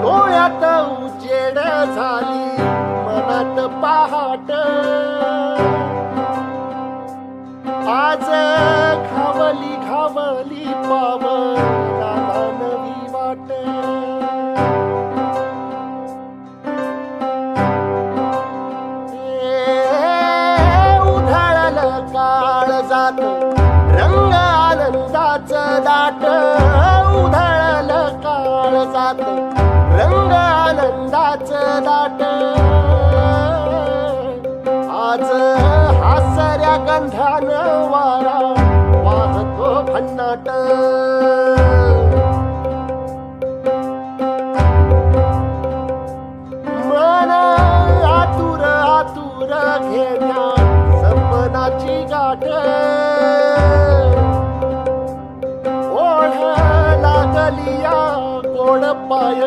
डोळ्यात उजेड झाली मनात पहाट आज घावली घावली पावला नवी वाट उधळलं काळ जात रंग आनंदाचं दाट उधळलं काळ जात रंग आनंदाचं दाट आज हासऱ्या गंधानं वारा वाहतो भन्नाट मन आतुर आतुर घेण्या सपनाची गाठ ओढ लागली या गोड पाय